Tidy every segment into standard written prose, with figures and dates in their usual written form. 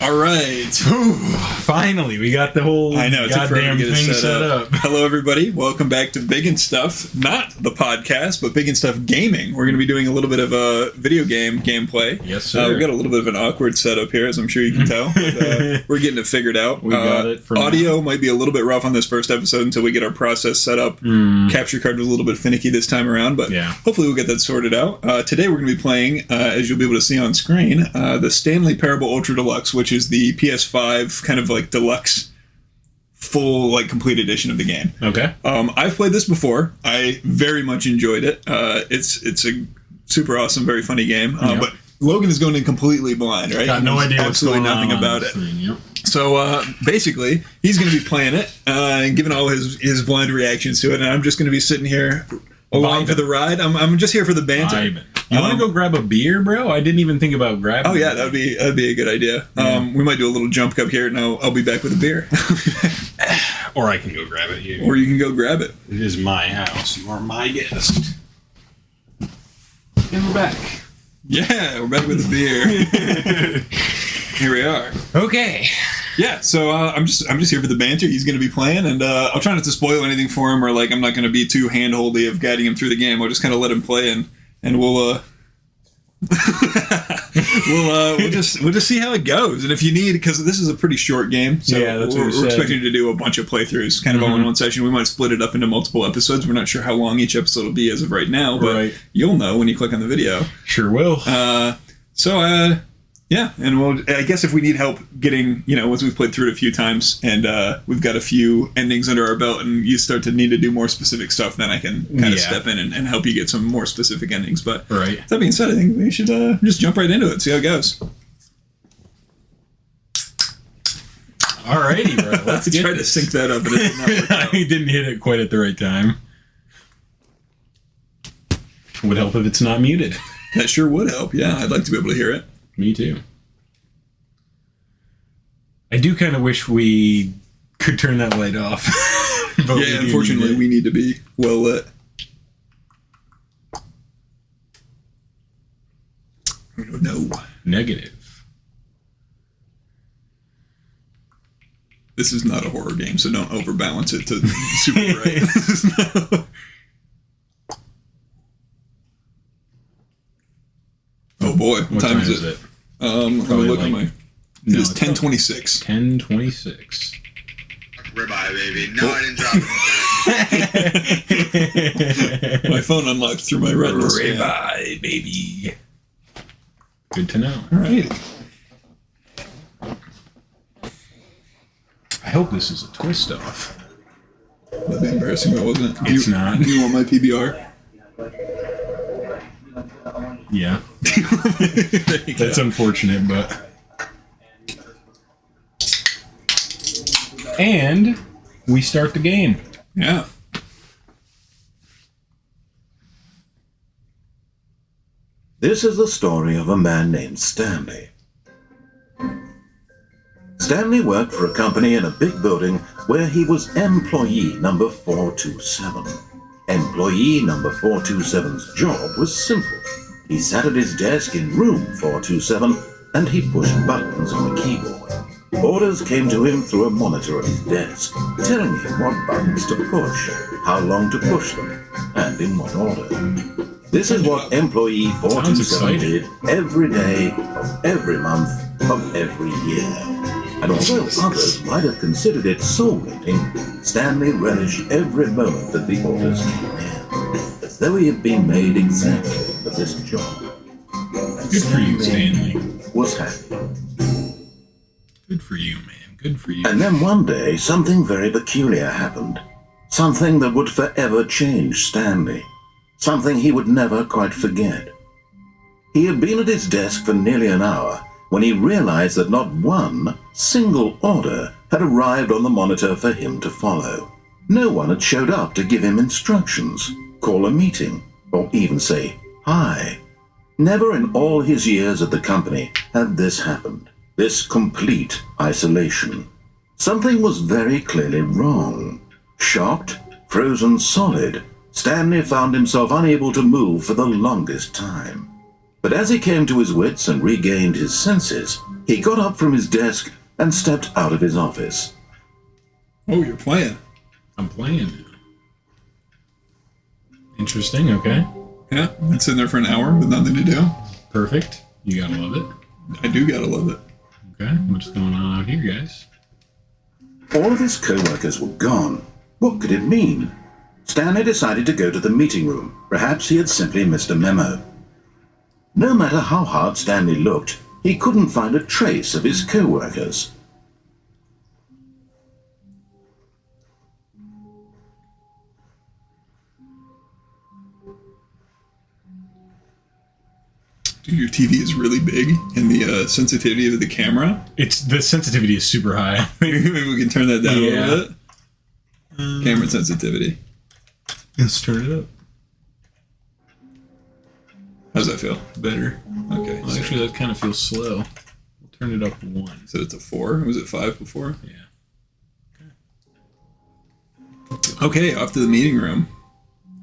All right. Finally, we got the whole goddamn thing set up. Hello, everybody. Welcome back to Big and Stuff. Not the podcast, but Big and Stuff Gaming. We're going to be doing a little bit of a video game gameplay. Yes, sir. We've got a little bit of an awkward setup here, as I'm sure you can tell. But, we're getting it figured out. We got it. Audio might be a little bit rough on this first episode until we get our process set up. Capture card was a little bit finicky this time around, but hopefully we'll get that sorted out. Today we're going to be playing, as you'll be able to see on screen, the Stanley Parable Ultra Deluxe, which is the PS5 kind of like deluxe full like complete edition of the game. Okay. I've played this before. I very much enjoyed it. It's a super awesome, very funny game. But Logan is going in completely blind, right? Got no idea what's going nothing on about it. Yep. So basically, he's going to be playing it and giving all his blind reactions to it, and I'm just going to be sitting here along for the ride. I'm just here for the banter. You want to go grab a beer, bro? I didn't even think about grabbing. Oh yeah, that'd be a good idea. We might do a little jump cup here, and I'll be back with a beer. Or I can go grab it here. Or you can go grab it. It is my house. You are my guest. And we're back. Yeah, we're back with a beer. Here we are. Okay. Yeah, so I'm just here for the banter. He's going to be playing, and I'll try not to spoil anything for him, or like I'm not going to be too handholdy of guiding him through the game. I'll just kind of let him play, and we'll we'll just see how it goes. And if you need, because this is a pretty short game, so we're expecting to do a bunch of playthroughs, kind of all in one session. We might split it up into multiple episodes. We're not sure how long each episode will be as of right now, but you'll know when you click on the video. Sure will. Yeah, and I guess if we need help getting, once we've played through it a few times and we've got a few endings under our belt and you start to need to do more specific stuff, then I can kind of step in and help you get some more specific endings. But that being said, I think we should just jump right into it, see how it goes. Alrighty, bro. Let's try to sync that up, but it did not work out. I didn't hit it quite at the right time. Would help if it's not muted. That sure would help, yeah. I'd like to be able to hear it. Me too. I do kind of wish we could turn that light off. But unfortunately, we need to be well lit. No. Negative. This is not a horror game, so don't overbalance it to super bright. Oh boy, what time is it? Let me look at my... It is 10:26. 10:26. Ribeye, baby. No, I didn't drop it. My phone unlocked through my retinal scan. Ribeye, baby. Good to know. All right. I hope this is a twist off. That'd be embarrassing, though, wasn't it? It's not. Do you want my PBR? Yeah. That's unfortunate, but... And we start the game. Yeah. This is the story of a man named Stanley. Stanley worked for a company in a big building where he was employee number 427. Employee number 427's job was simple. He sat at his desk in room 427 and he pushed buttons on the keyboard. Orders came to him through a monitor at his desk, telling him what buttons to push, how long to push them, and in what order. This is what employee 427 did every day of every month of every year. And although others might have considered it soul-eating, Stanley relished every moment that the orders came in, as though he had been made exactly for this job. And good for you, Stanley. Was happy. Good for you, man. Good for you. And then one day, something very peculiar happened. Something that would forever change Stanley. Something he would never quite forget. He had been at his desk for nearly an hour when he realized that not one single order had arrived on the monitor for him to follow. No one had showed up to give him instructions, call a meeting, or even say hi. Never in all his years at the company had this happened. This complete isolation. Something was very clearly wrong. Shocked, frozen solid, Stanley found himself unable to move for the longest time. But as he came to his wits and regained his senses, he got up from his desk and stepped out of his office. Oh, you're playing. I'm playing. Interesting, okay. Yeah, been sitting there for an hour with nothing to do. Perfect. You gotta love it. I do gotta love it. Okay, what's going on out here, guys? All of his co-workers were gone. What could it mean? Stanley decided to go to the meeting room. Perhaps he had simply missed a memo. No matter how hard Stanley looked, he couldn't find a trace of his co-workers. Dude, your TV is really big, and the sensitivity of the camera. The sensitivity is super high. Maybe we can turn that down a little bit. Camera sensitivity. Let's turn it up. How's that feel? Better. Okay. Well, actually, that kind of feels slow. We'll turn it up 1. So it's a 4? Was it 5 before? Yeah. Okay, off to the meeting room.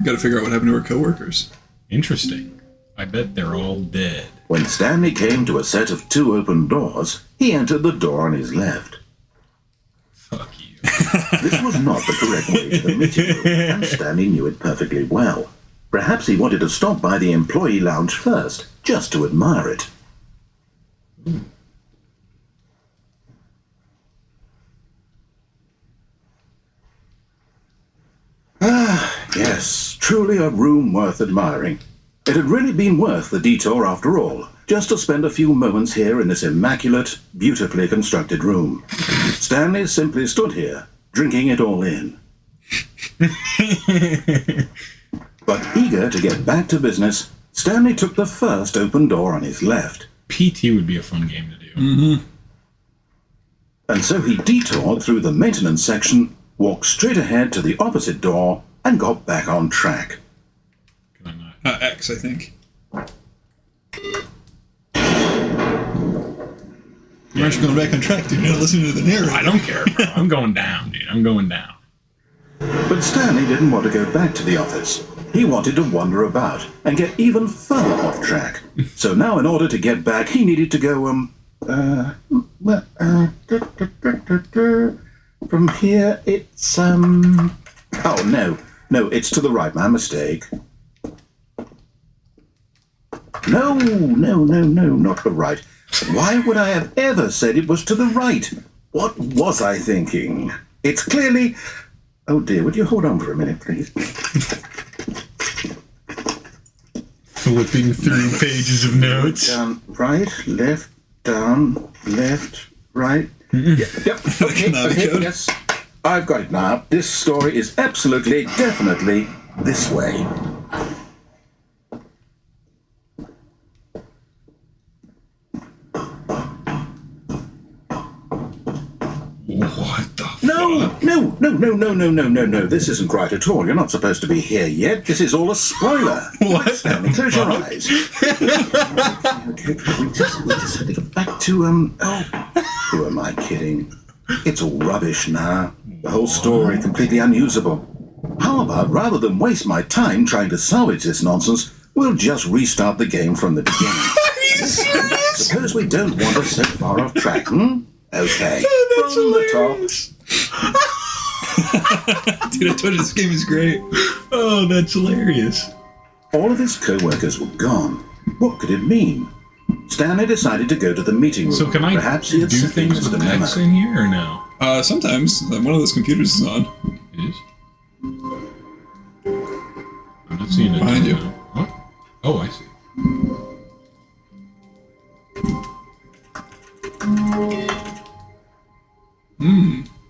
Got to figure out what happened to our coworkers. Interesting. I bet they're all dead. When Stanley came to a set of 2 open doors, he entered the door on his left. Fuck you. This was not the correct way to the meeting room, and Stanley knew it perfectly well. Perhaps he wanted to stop by the employee lounge first, just to admire it. Yes, truly a room worth admiring. It had really been worth the detour after all, just to spend a few moments here in this immaculate, beautifully constructed room. Stanley simply stood here, drinking it all in. But eager to get back to business, Stanley took the first open door on his left. PT would be a fun game to do. Mm-hmm. And so he detoured through the maintenance section, walked straight ahead to the opposite door, and got back on track. Can I not? X, I think. You aren't going back on track, dude. You're not listening to the narrator. I don't care, bro. I'm going down, dude. I'm going down. But Stanley didn't want to go back to the office. He wanted to wander about and get even further off track. So now in order to get back, he needed to go, from here, it's, oh, no, it's to the right, my mistake. No, not the right. Why would I have ever said it was to the right? What was I thinking? It's clearly... Oh dear, would you hold on for a minute, please? Flipping through pages of notes. Down, right, left, down, left, right. Yep, okay, yes. I've got it now. This story is absolutely, definitely this way. What the fuck? No. This isn't right at all. You're not supposed to be here yet. This is all a spoiler. What? Stanley, close your eyes. Okay, we just had to get back to, who am I kidding? It's all rubbish now. The whole story completely unusable. How about, rather than waste my time trying to salvage this nonsense, we'll just restart the game from the beginning. Are you serious? Suppose we don't want us so far off track, Okay. That's From hilarious. the top. Dude, I told you this game is great. Oh, that's hilarious. All of his co-workers were gone. What could it mean? Stanley decided to go to the meeting room. So can I Perhaps he had do simply things missed with a memo. X in here or no? Sometimes one of those computers is on. It is? I'm not seeing it. Behind you. What? Oh, I see.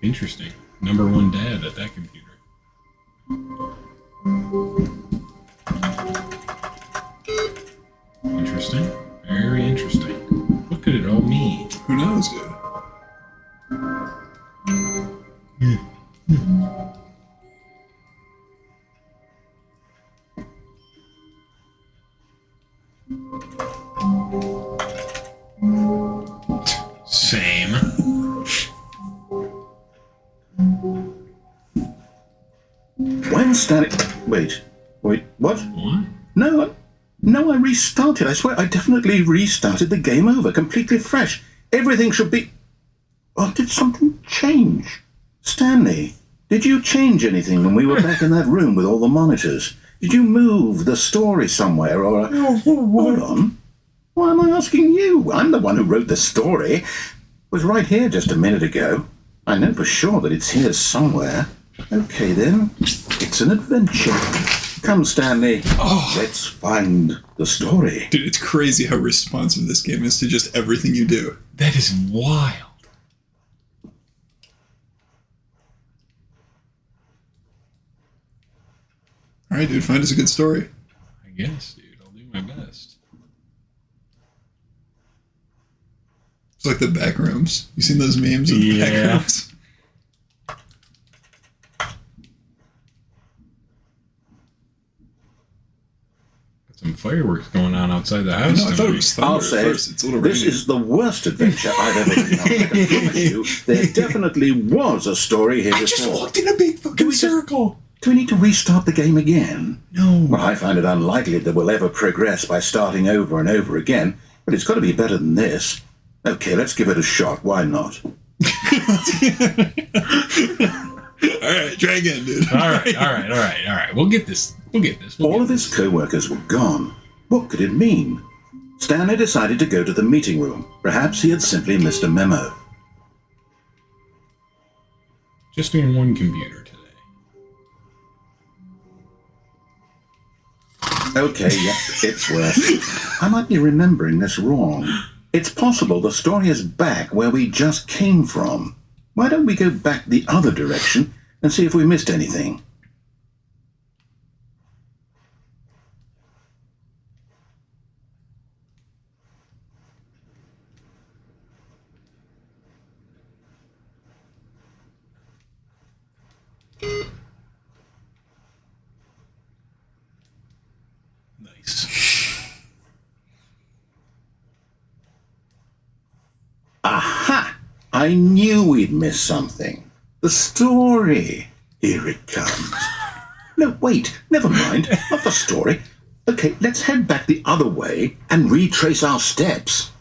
Interesting. Number 1 dad at that computer. Interesting. Very interesting. What could it all mean? Who knows, dude? Same. When Stanley... Wait, what? What? No, No, I restarted. I swear, I definitely restarted the game over, completely fresh. Everything should be... Oh, did something change? Stanley, did you change anything when we were back in that room with all the monitors? Did you move the story somewhere, or... Hold on. Why am I asking you? I'm the one who wrote the story. It was right here just a minute ago. I know for sure that it's here somewhere. Okay, then. It's an adventure. Come, Stanley. Let's find the story. Dude, it's crazy how responsive this game is to just everything you do. That is wild. All right, dude, find us a good story. I guess, dude. I'll do my best. It's like the back rooms. You seen those memes of the back rooms? Some fireworks going on outside the house. I thought it was thunder. I'll say it's a little this rainy. is the worst adventure I've ever been on. I can promise you, there definitely was a story here before. I just walked in a big fucking circle. Do we need to restart the game again? No. Well, I find it unlikely that we'll ever progress by starting over and over again, but it's got to be better than this. Okay, let's give it a shot. Why not? All right, try again, dude. All right. We'll get this. All of his co-workers were gone. What could it mean? Stanley decided to go to the meeting room. Perhaps he had simply missed a memo. Just doing one computer today. Okay, yeah, it's worse. I might be remembering this wrong. It's possible the story is back where we just came from. Why don't we go back the other direction and see if we missed anything? Nice. Aha! I knew we'd miss something. The story. Here it comes. No, wait, never mind. Not the story. Okay, let's head back the other way and retrace our steps.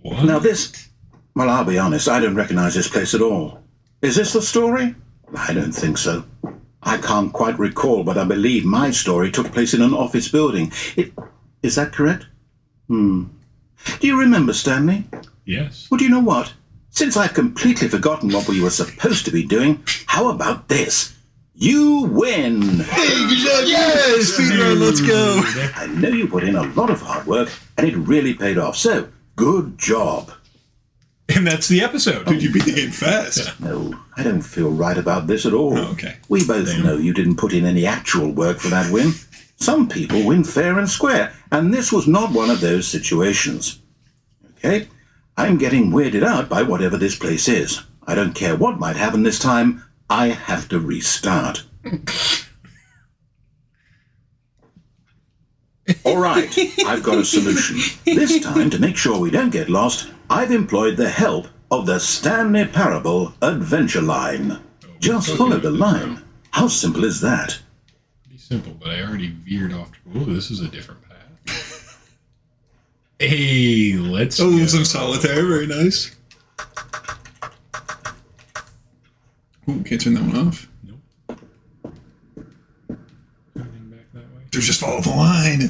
What? Now this... Well, I'll be honest, I don't recognize this place at all. Is this the story? I don't think so. I can't quite recall, but I believe my story took place in an office building. Is that correct? Do you remember, Stanley? Yes. Well, do you know what? Since I've completely forgotten what we were supposed to be doing, how about this? You win! Hey, good job! Yes! Speedrun, let's go! I know you put in a lot of hard work, and it really paid off, so good job. And that's the episode. Dude, you beat the game fast. No, I don't feel right about this at all. Oh, okay. We both know you didn't put in any actual work for that win. Some people win fair and square, and this was not one of those situations. Okay? I'm getting weirded out by whatever this place is. I don't care what might happen this time. I have to restart. All right, I've got a solution. This time, to make sure we don't get lost, I've employed the help of the Stanley Parable Adventure Line. Just follow the line. How simple is that? Pretty simple, but I already veered off. Oh, this is a different path. Hey, let's go. Some solitaire, very nice. Ooh, can't turn that one off. Nope. Anything back that way? Dude, just follow the line.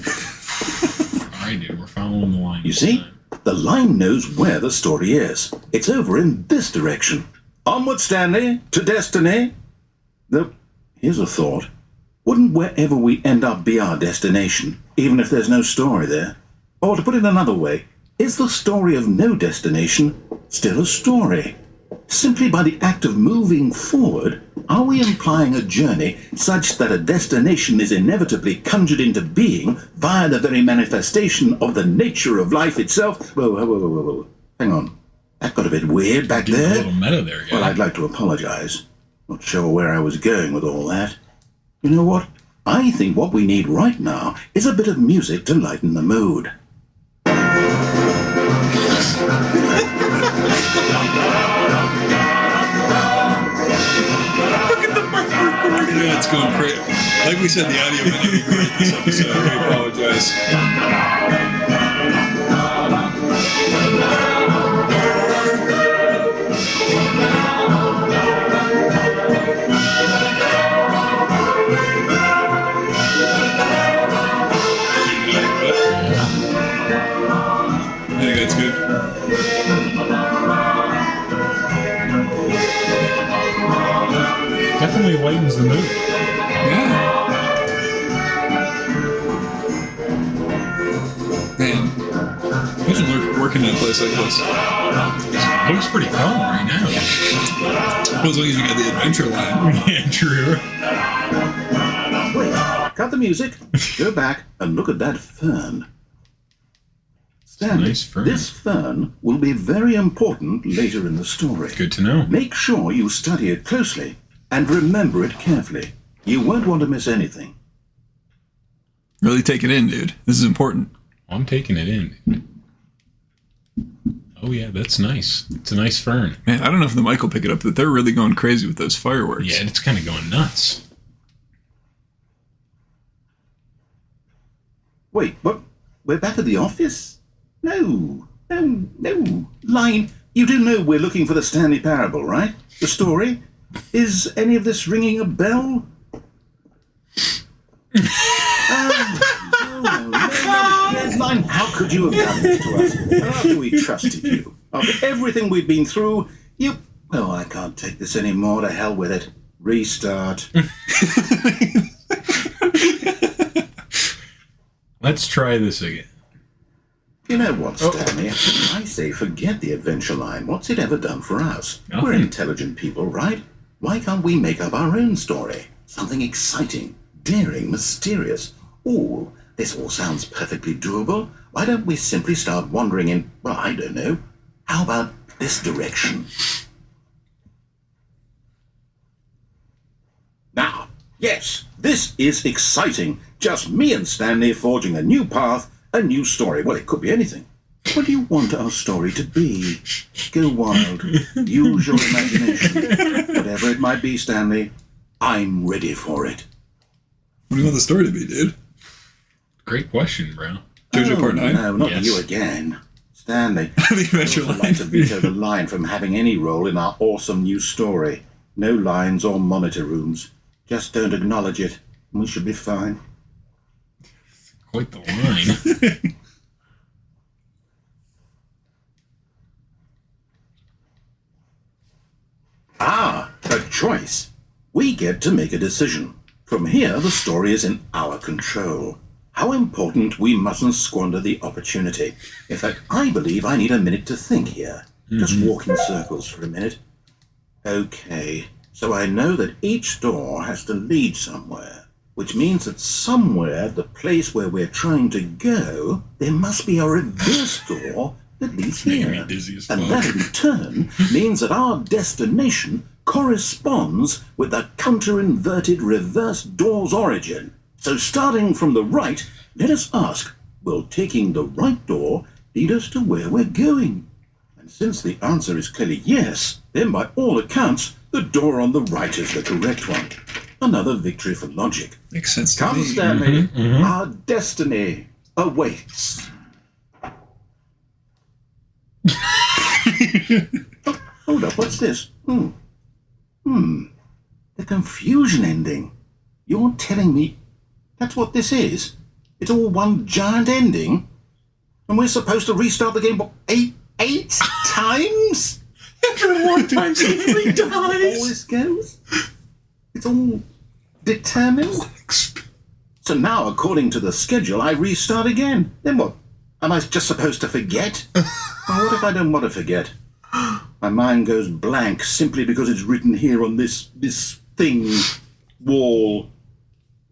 All right, dude, we're following the line. You see? The line knows where the story is. It's over in this direction. Onward, Stanley, to destiny. Though, here's a thought. Wouldn't wherever we end up be our destination, even if there's no story there? Or to put it another way, is the story of no destination still a story? Simply by the act of moving forward, are we implying a journey such that a destination is inevitably conjured into being via the very manifestation of the nature of life itself? Whoa. Hang on. That got a bit weird back there. A little meta there, guy. Well, I'd like to apologize. Not sure where I was going with all that. You know what? I think what we need right now is a bit of music to lighten the mood. Internet's going crazy. Like we said, the audio might not be great this episode. We apologize. I think that's good. Definitely lightens the mood. Yeah. Man, imagine working in a place like this. It looks pretty fun right now. Well, as long as you got the adventure line. Yeah, true. Wait, cut the music, go back, and look at that fern. Stanley, Nice fern. this fern will be very important later in the story. Good to know. Make sure you study it closely and remember it carefully. You won't want to miss anything. Really take it in, dude. This is important. I'm taking it in. Oh yeah, that's nice. It's a nice fern. Man, I don't know if the mic will pick it up, but they're really going crazy with those fireworks. Yeah, it's kind of going nuts. Wait, what? We're back at the office? No. Line, you do know we're looking for the Stanley Parable, right? The story? Is any of this ringing a bell? No. Line, how could you have done this to us? After we trusted you. After everything we've been through, you... Oh, I can't take this anymore. To hell with it. Restart. Let's try this again. You know what, Stanley? I say forget the adventure line. What's it ever done for us? Nothing. We're intelligent people, right? Why can't we make up our own story? Something exciting, daring, mysterious. Ooh, this all sounds perfectly doable. Why don't we simply start wandering in, well, I don't know. How about this direction? Now, yes, this is exciting. Just me and Stanley forging a new path, a new story. Well, it could be anything. What do you want our story to be? Go wild. Use your imagination. Whatever it might be, Stanley, I'm ready for it. What do you want the story to be, dude? Great question, bro. JoJo Part 9? No, not Yes. you again. Stanley, The adventure I'd like line. to veto the line from having any role in our awesome new story. No lines or monitor rooms. Just don't acknowledge it, and we should be fine. Quite the line. Ah, a choice. We get to make a decision. From here, the story is in our control. How important we mustn't squander the opportunity. In fact, I believe I need a minute to think here. Just walk in circles for a minute. Okay, so I know that each door has to lead somewhere, which means that somewhere, the place where we're trying to go, there must be a reverse door that leads Making here. me dizzy as And fuck. that in turn means that our destination corresponds with the counter-inverted reverse door's origin. So starting from the right, let us ask, will taking the right door lead us to where we're going? And since the answer is clearly yes, then by all accounts, the door on the right is the correct one. Another victory for logic. Makes sense to Come, me. Stanley, our destiny awaits. Oh, hold up, what's this? The confusion ending. You're telling me that's what this is? It's all one giant ending? And we're supposed to restart the game, what, eight times? After more times, he All this goes? It's all determined? So now, according to the schedule, I restart again. Then what? Am I just supposed to forget? Well, what if I don't want to forget? My mind goes blank simply because it's written here on this thing, wall.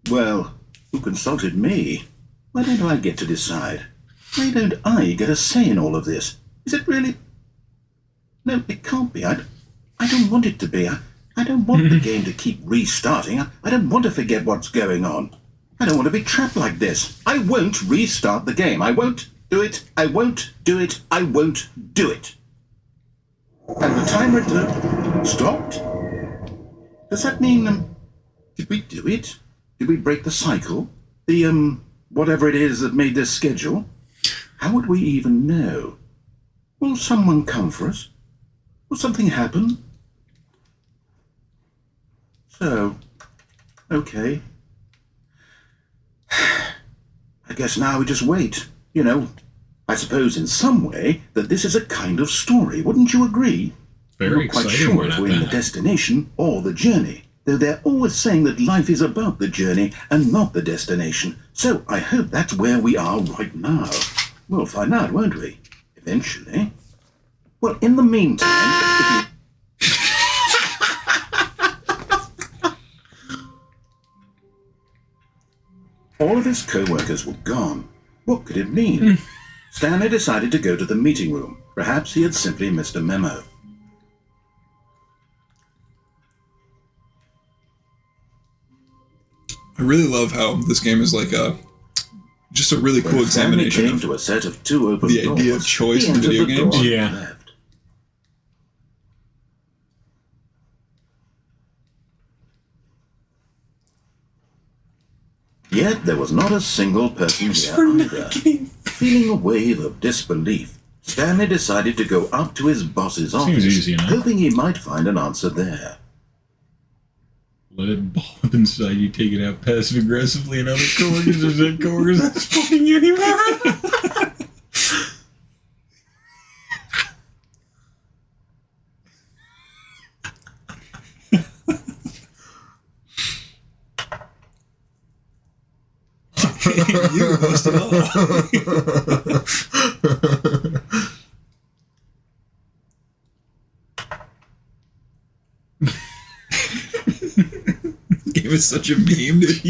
Well, who consulted me? Why don't I get to decide? Why don't I get a say in all of this? Is it really... No, it can't be. I don't want it to be. I don't want the game to keep restarting. I don't want to forget what's going on. I don't want to be trapped like this. I won't restart the game. I won't do it. I won't do it. I won't do it. And the timer stopped? Does that mean Did we do it? Did we break the cycle? The, whatever it is that made this schedule? How would we even know? Will someone come for us? Will something happen? So, okay. I guess now we just wait. You know, I suppose in some way that this is a kind of story. Wouldn't you agree? Very I'm not quite exciting sure one if at we're in the that. destination or the journey, though they're always saying that life is about the journey and not the destination. So I hope that's where we are right now. We'll find out, won't we? Eventually. Well, in the meantime, if you... All of his co-workers were gone. What could it mean? Stanley decided to go to the meeting room. Perhaps he had simply missed a memo. I really love how this game is like just a really cool When Stanley examination came of to a set of two open the doors, idea of choice he in entered video the door games. and Yeah. left. Yet there was not a single person here either. Feeling a wave of disbelief, Stanley decided to go up to his boss's office, easy enough. hoping he might find an answer there. Let it ball up inside you, take it out passive aggressively, and other coworkers or said coworkers that's fucking you anymore. You were most of all. Game is such a meme, dude.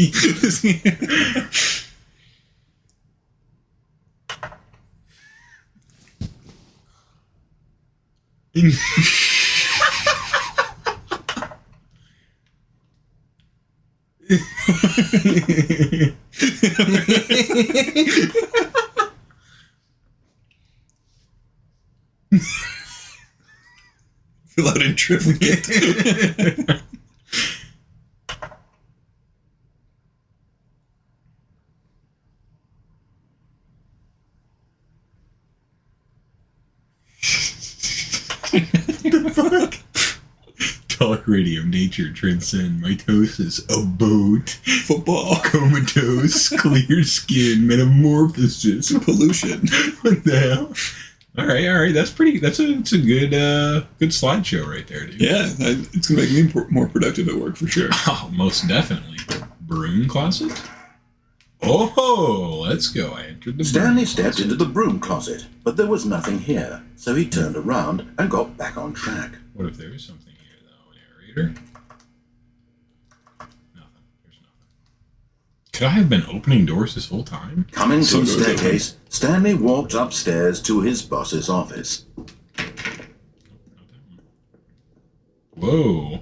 Fill out in triplicate. Talk radio, nature, transcend, mitosis, a boat, Football. comatose, clear skin, metamorphosis. Pollution. What the hell? All right. That's a good good slideshow right there, dude. Yeah, it's gonna make me more productive at work for sure. Oh, most definitely. Broom Closet? Oh, let's go. I entered the Stanley broom stepped closet. into the broom closet, but there was nothing here, so he turned around and got back on track. What if there is something here, though? An aerator? Nothing. There's nothing. Could I have been opening doors this whole time? Coming to So the goes open. staircase, Stanley walked upstairs to his boss's office. Whoa.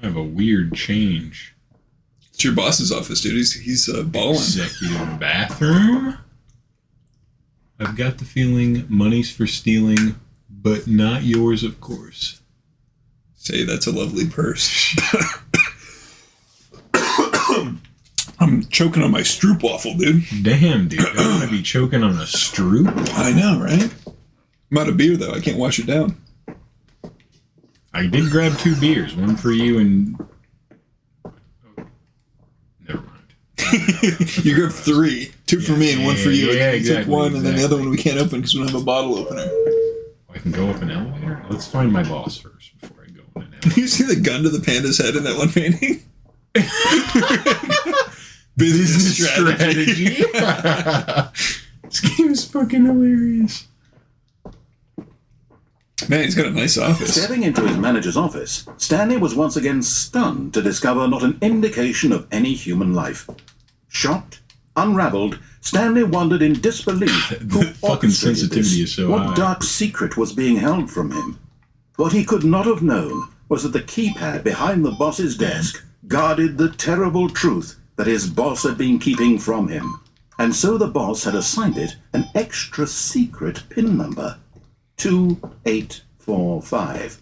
Kind of a weird change. It's your boss's office, dude. He's balling. Executive bathroom? I've got the feeling money's for stealing, but not yours, of course. Say that's a lovely purse. I'm choking on my stroopwafel, dude. Damn, dude. Don't want to be choking on a stroop? I know, right? I'm out of beer, though. I can't wash it down. I did grab 2 beers, one for you and... Oh, never mind. You grabbed 3. 2 for me and 1 for you. Yeah, and you took exactly, 1, and then the exactly. other one we can't open because we don't have a bottle opener. I can go up an elevator? Let's find my boss first before I go in an elevator. You see the gun to the panda's head in that one painting? Business strategy. This game is fucking hilarious. Man, he's got a nice office. Stepping into his manager's office, Stanley was once again stunned to discover not an indication of any human life. Shocked, unraveled, Stanley wondered in disbelief who The fucking orchestrated sensitivity this. is so What high. dark secret was being held from him? What he could not have known was that the keypad behind the boss's desk guarded the terrible truth that his boss had been keeping from him. And so the boss had assigned it an extra secret PIN number. 2845.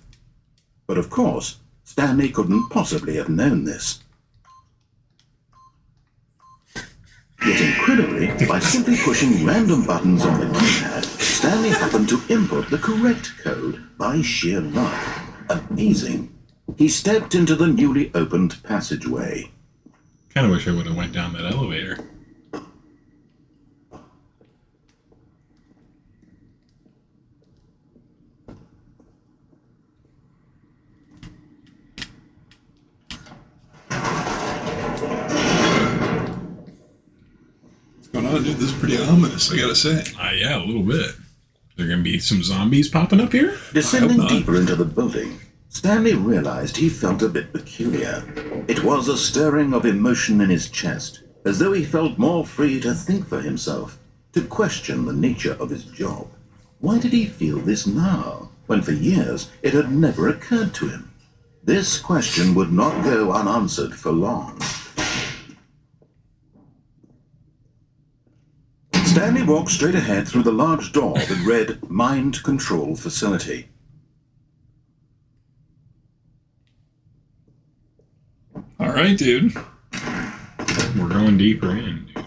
But of course, Stanley couldn't possibly have known this. Yet incredibly, by simply pushing random buttons on the keypad, Stanley happened to input the correct code by sheer luck. Amazing. He stepped into the newly opened passageway. Kind of wish I would have went down that elevator. What's going on, dude? This is pretty ominous, I gotta say. Yeah, a little bit. There gonna be some zombies popping up here? Descending deeper into the building, Stanley realized he felt a bit peculiar. It was a stirring of emotion in his chest, as though he felt more free to think for himself, to question the nature of his job. Why did he feel this now, when for years it had never occurred to him? This question would not go unanswered for long. Stanley walked straight ahead through the large door that read Mind Control Facility. All right, dude. We're going deeper in, dude.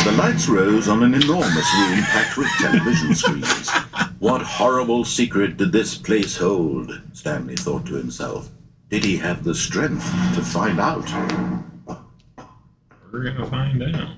The lights rose on an enormous room packed with television screens. What horrible secret did this place hold? Stanley thought to himself. Did he have the strength to find out? We're gonna find out.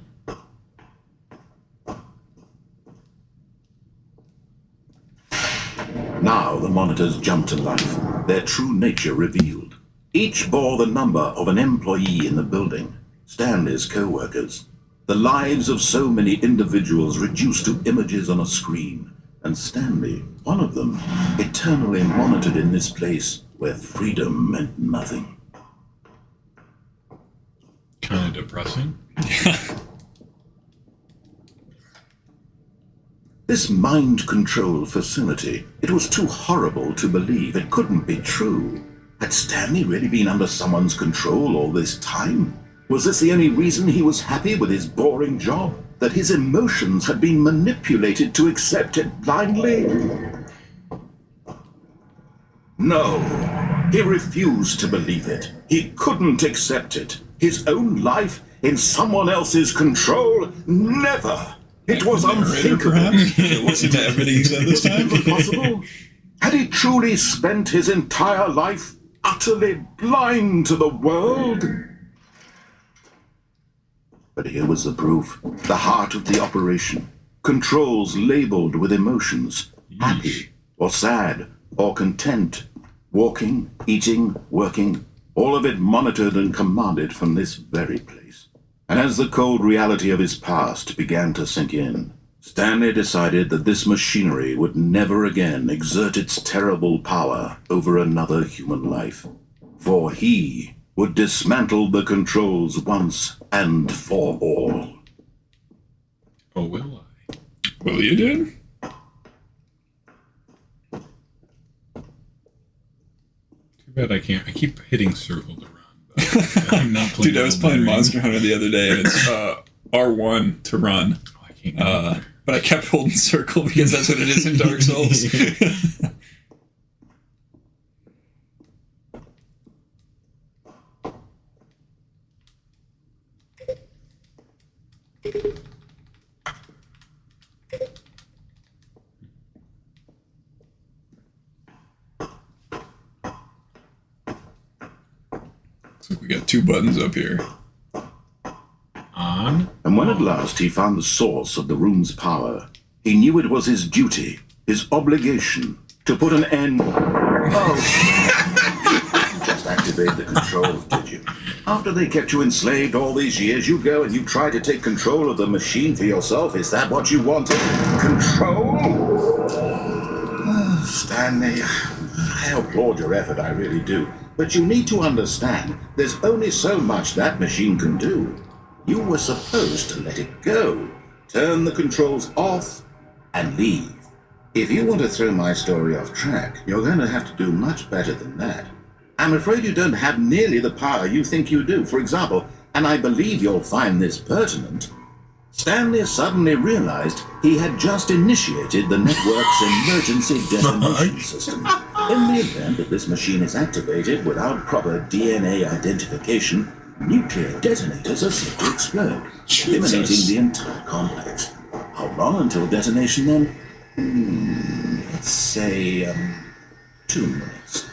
Now the monitors jumped to life, their true nature revealed. Each bore the number of an employee in the building, Stanley's co-workers. The lives of so many individuals reduced to images on a screen, and Stanley, one of them, eternally monitored in this place where freedom meant nothing. Kind of depressing. This mind control facility, it was too horrible to believe. It couldn't be true. Had Stanley really been under someone's control all this time? Was this the only reason he was happy with his boring job? That his emotions had been manipulated to accept it blindly? No, he refused to believe it. He couldn't accept it. His own life in someone else's control? Never! It was unthinkable. Listen to everything he said this time. Possible? Had he truly spent his entire life utterly blind to the world? But here was the proof. The heart of the operation. Controls labeled with emotions. Happy, or sad, or content. Walking, eating, working. All of it monitored and commanded from this very place. And as the cold reality of his past began to sink in, Stanley decided that this machinery would never again exert its terrible power over another human life. For he would dismantle the controls once and for all. Oh, will I? Will you, dude? Too bad I can't. I keep hitting circle to run. But I'm not playing. Dude, I was playing Monster Hunter the other day, and it's R1 to run. Oh, I can't go but I kept holding circle because that's what it is in Dark Souls. Looks like we got two buttons up here. On. And when at last he found the source of the room's power, he knew it was his duty, his obligation, to put an end... Oh! Just activate the controls, did you? After they kept you enslaved all these years, you go and you try to take control of the machine for yourself. Is that what you wanted? Control? Stanley, I applaud your effort, I really do. But you need to understand, there's only so much that machine can do. You were supposed to let it go, turn the controls off, and leave. If you want to throw my story off track, you're going to have to do much better than that. I'm afraid you don't have nearly the power you think you do. For example, and I believe you'll find this pertinent, Stanley suddenly realized he had just initiated the network's emergency detonation system. In the event that this machine is activated without proper DNA identification, nuclear detonators are set to explode, eliminating the entire complex. How long until detonation then? Let's say, 2 minutes.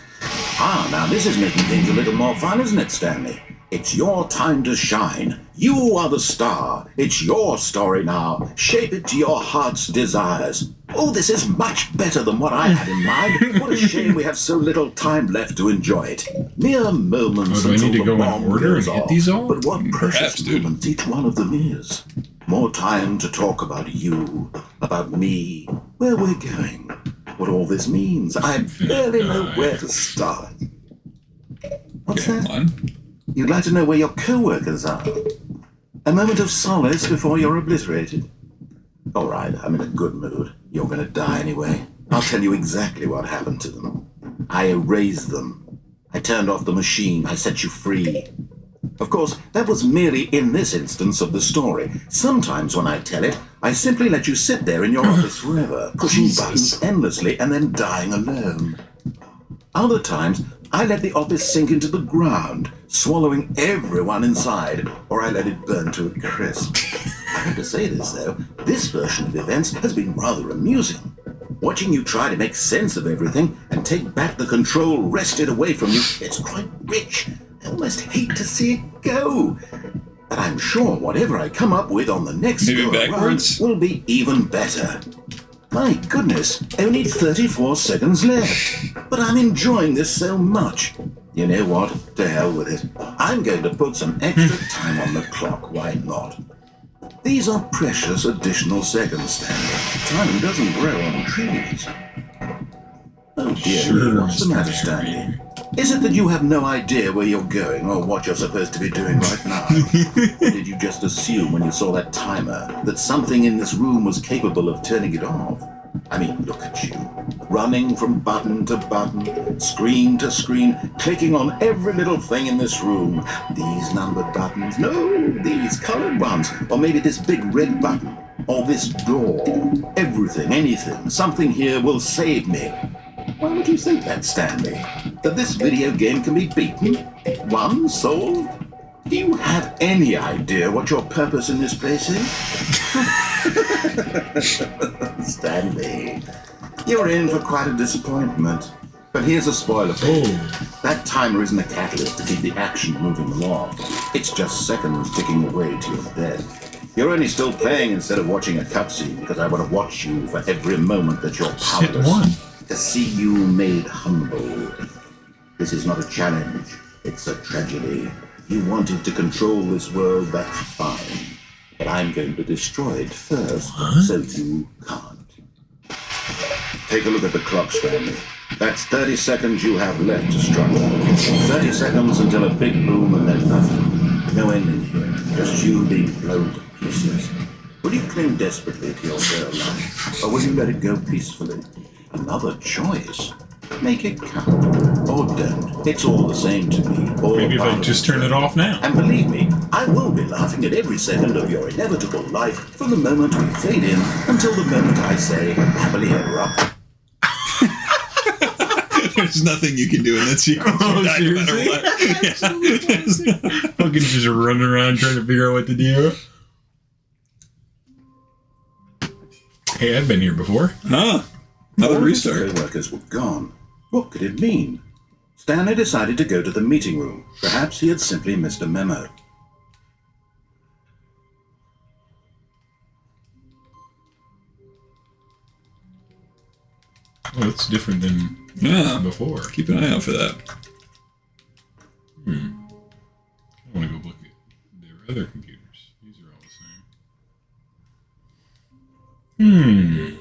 Now this is making things a little more fun, isn't it, Stanley? It's your time to shine. You are the star. It's your story now. Shape it to your heart's desires. Oh, this is much better than what I had in mind. What a shame we have so little time left to enjoy it. Mere moments do I need to until the go in bomb order goes and get off. these all? But what precious Perhaps, dude. moments each one of them is. More time to talk about you, about me, where we're going, what all this means. I barely know where to start. What's Okay, that? come on. You'd like to know where your co-workers are. A moment of solace before you're obliterated. All right, I'm in a good mood. You're going to die anyway. I'll tell you exactly what happened to them. I erased them. I turned off the machine. I set you free. Of course, that was merely in this instance of the story. Sometimes when I tell it, I simply let you sit there in your office forever, pushing buttons endlessly and then dying alone. Other times, I let the office sink into the ground, swallowing everyone inside, or I let it burn to a crisp. I have to say this, though, this version of events has been rather amusing. Watching you try to make sense of everything and take back the control wrested away from you, it's quite rich. I almost hate to see it go. But I'm sure whatever I come up with on the next Maybe go around backwards? will be even better. My goodness, only 34 seconds left. But I'm enjoying this so much. You know what? To hell with it. I'm going to put some extra time on the clock. Why not? These are precious additional seconds, Stanley. Time doesn't grow on trees. Oh dear me, what's the matter, Stanley? Is it that you have no idea where you're going or what you're supposed to be doing right now? Or did you just assume when you saw that timer that something in this room was capable of turning it off? I mean, look at you, running from button to button, screen to screen, clicking on every little thing in this room. These numbered buttons, no, these colored ones, or maybe this big red button, or this door. Everything, anything, something here will save me. Why would you think that, Stanley? That this video game can be beaten? Won? Solved? Do you have any idea what your purpose in this place is? Stanley, you're in for quite a disappointment. But here's a spoiler for you. That timer isn't a catalyst to keep the action moving along. It's just seconds ticking away to your death. You're only still playing instead of watching a cutscene because I want to watch you for every moment that you're powerless. To see you made humble. This is not a challenge. It's a tragedy. You wanted to control this world, that's fine. But I'm going to destroy it first, so you can't. Take a look at the clock, Stanley. That's 30 seconds you have left to struggle. 30 seconds until a big boom and then nothing. No ending here. Just you being blown to pieces. Will you cling desperately to your girl life? Or will you let it go peacefully? Another choice. Make it count. Or don't. It's all the same to me. Maybe if I just turn it off now. And believe me, I will be laughing at every second of your inevitable life from the moment we fade in until the moment I say, happily ever after. There's nothing you can do in that sequence. Oh, Die no matter seriously? what. Fucking just running around trying to figure out what to do. Hey, I've been here before. Huh. Another All his restart. co-workers were gone. What could it mean? Stanley decided to go to the meeting room. Perhaps he had simply missed a memo. Well, it's different than Yeah. before. Keep an eye out for that. I want to go look at their other computers. These are all the same.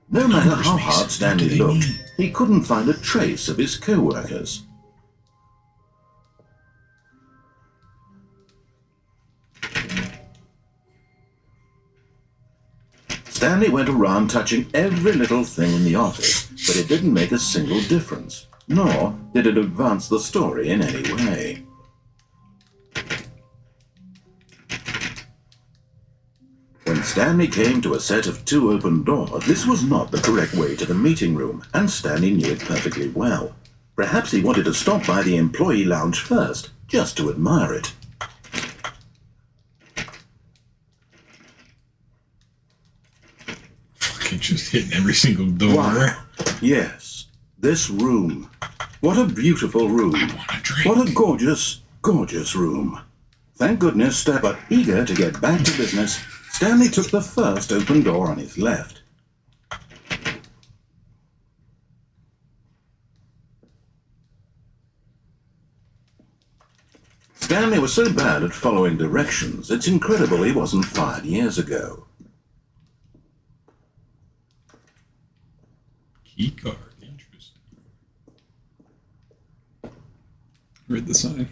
No matter how makes hard sense. Stanley What do they looked, mean? he couldn't find a trace of his co-workers. Stanley went around touching every little thing in the office, but it didn't make a single difference, nor did it advance the story in any way. Stanley came to a set of 2 open doors. This was not the correct way to the meeting room, and Stanley knew it perfectly well. Perhaps he wanted to stop by the employee lounge first, just to admire it. Fucking just hitting every single door. Wow. Yes, this room. What a beautiful room. I want a drink. What a gorgeous, gorgeous room. Thank goodness, but eager to get back to business, Stanley took the first open door on his left. Stanley was so bad at following directions, it's incredible he wasn't fired years ago. Key card. Interesting. Read the sign.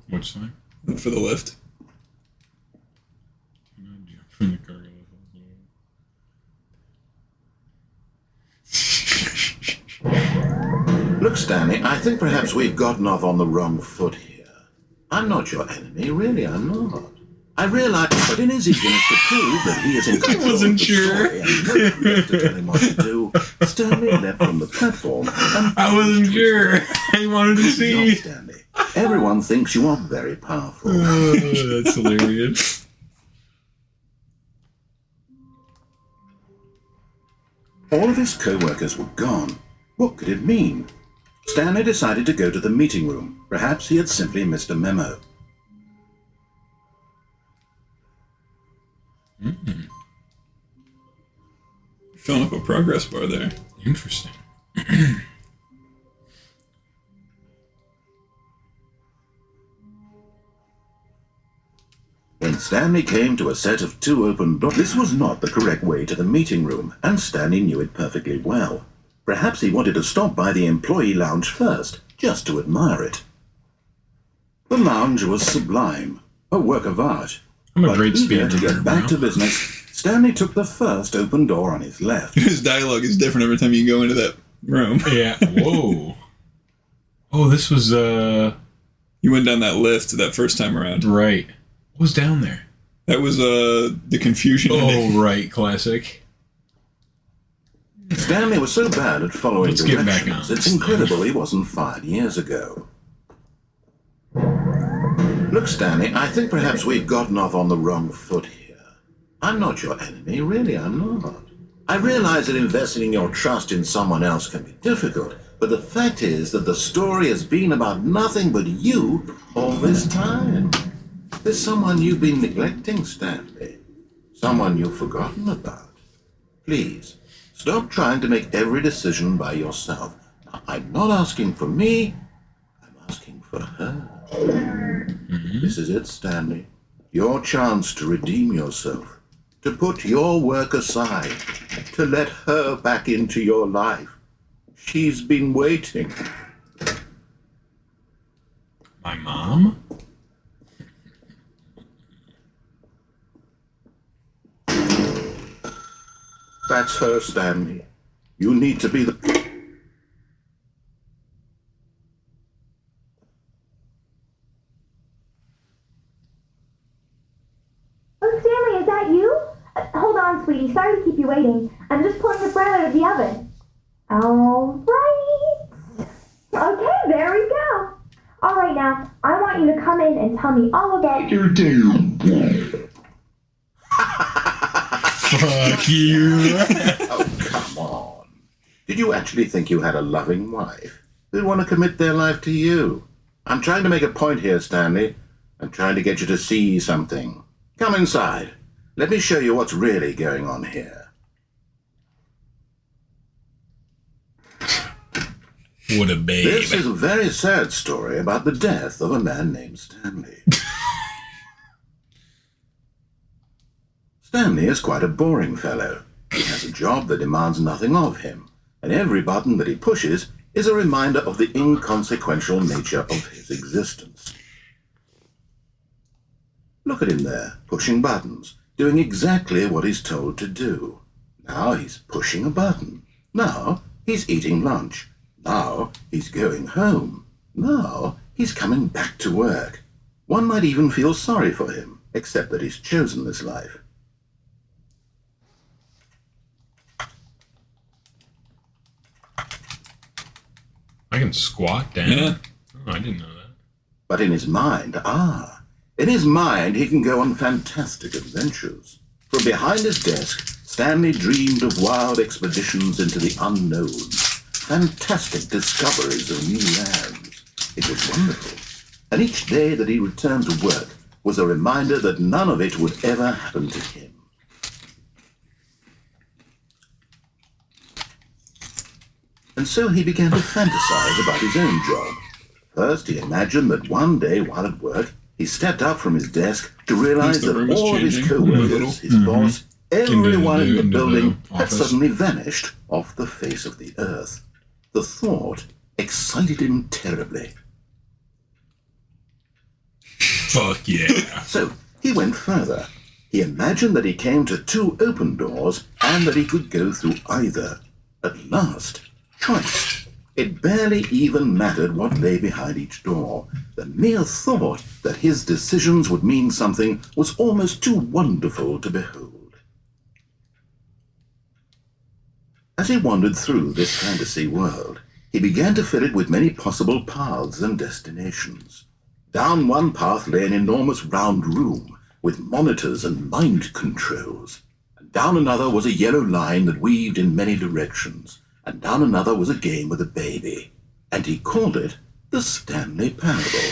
Which sign? For the lift. From the cargo level. Look, Stanley, I think perhaps we've gotten off on the wrong foot here. I'm not your enemy, really, I'm not. I realize, but in his eagerness to prove that he is in control wasn't of the sure. story and nobody has to tell him what to do, Stanley left from the platform and... I wasn't sure. I wanted to No, see. Stanley. Everyone thinks you are very powerful. Oh, that's hilarious. All of his co-workers were gone. What could it mean? Stanley decided to go to the meeting room. Perhaps he had simply missed a memo. Filling up a progress bar there. Interesting. When Stanley came to a set of 2 open doors, this was not the correct way to the meeting room, and Stanley knew it perfectly well. Perhaps he wanted to stop by the employee lounge first, just to admire it. The lounge was sublime, a work of art. I'm a But great eager to speedrunner, get back to bro. business, Stanley took the first open door on his left. His dialogue is different every time you go into that room. Yeah. Whoa. Oh, this was You went down that lift that first time around. right. What was down there? That was the confusion ending. Oh, right. Classic. Stanley was so bad at following Let's get back directions, on it's this incredible he wasn't fired years ago. Look, Stanley, I think perhaps we've gotten off on the wrong foot here. I'm not your enemy, really, I'm not. I realize that investing your trust in someone else can be difficult, but the fact is that the story has been about nothing but you all this time. There's someone you've been neglecting, Stanley. Someone you've forgotten about. Please, stop trying to make every decision by yourself. Now, I'm not asking for me, I'm asking for her. This is it, Stanley. Your chance to redeem yourself. To put your work aside. To let her back into your life. She's been waiting. My mom? That's her, Stanley. You need to be the... Oh, Stanley, is that you? Hold on, sweetie. Sorry to keep you waiting. I'm just pulling the bread out of the oven. All right. Okay, there we go. All right, now, I want you to come in and tell me all about your day. Fuck you. Oh, come on. Did you actually think you had a loving wife who'd want to commit their life to you? I'm trying to make a point here, Stanley. I'm trying to get you to see something. Come inside. Let me show you what's really going on here. What a babe. This is a very sad story about the death of a man named Stanley. Stanley is quite a boring fellow. He has a job that demands nothing of him, and every button that he pushes is a reminder of the inconsequential nature of his existence. Look at him there, pushing buttons, doing exactly what he's told to do. Now he's pushing a button. Now he's eating lunch. Now he's going home. Now he's coming back to work. One might even feel sorry for him, except that he's chosen this life. can squat down? Yeah. Oh, I didn't know that. But in his mind, he can go on fantastic adventures. From behind his desk, Stanley dreamed of wild expeditions into the unknown, fantastic discoveries of new lands. It was wonderful. And each day that he returned to work was a reminder that none of it would ever happen to him. And so he began to fantasize about his own job. First, he imagined that one day while at work, he stepped up from his desk to realize that all of his co-workers, his boss, everyone in the building had suddenly vanished off the face of the earth. The thought excited him terribly. Fuck yeah. So he went further. He imagined that he came to 2 open doors and that he could go through either. At last, choice. It barely even mattered what lay behind each door. The mere thought that his decisions would mean something was almost too wonderful to behold. As he wandered through this fantasy world, he began to fill it with many possible paths and destinations. Down one path lay an enormous round room with monitors and mind controls. And down another was a yellow line that weaved in many directions. And down another was a game with a baby, and he called it the Stanley Parable.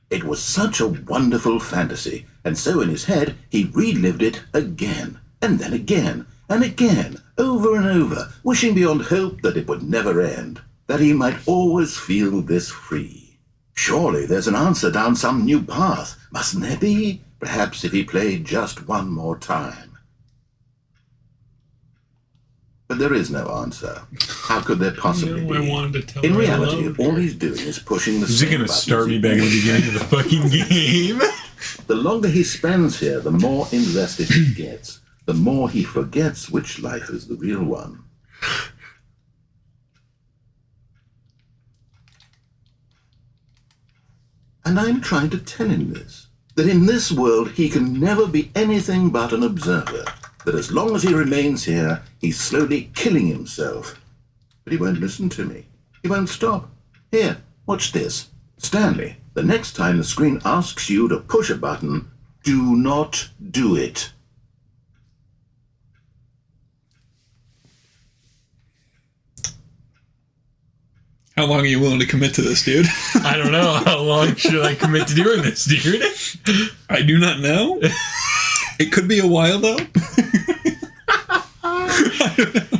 It was such a wonderful fantasy, and so in his head he relived it again, and then again, and again, over and over, wishing beyond hope that it would never end, that he might always feel this free. Surely there's an answer down some new path, mustn't there be? Perhaps if he played just one more time. But there is no answer. How could there possibly be? I wanted to tell In her I reality, loved all her. he's doing is pushing the Is he same gonna buttons start me back at the beginning of the fucking game? The longer he spends here, the more invested he gets. The more he forgets which life is the real one. And I'm trying to tell him this. That in this world he can never be anything but an observer. That as long as he remains here, he's slowly killing himself. But he won't listen to me. He won't stop. Here, watch this. Stanley, the next time the screen asks you to push a button, do not do it. How long are you willing to commit to this, dude? I don't know. How long should I commit to doing this, dude? I do not know. It could be a while, though. I don't know.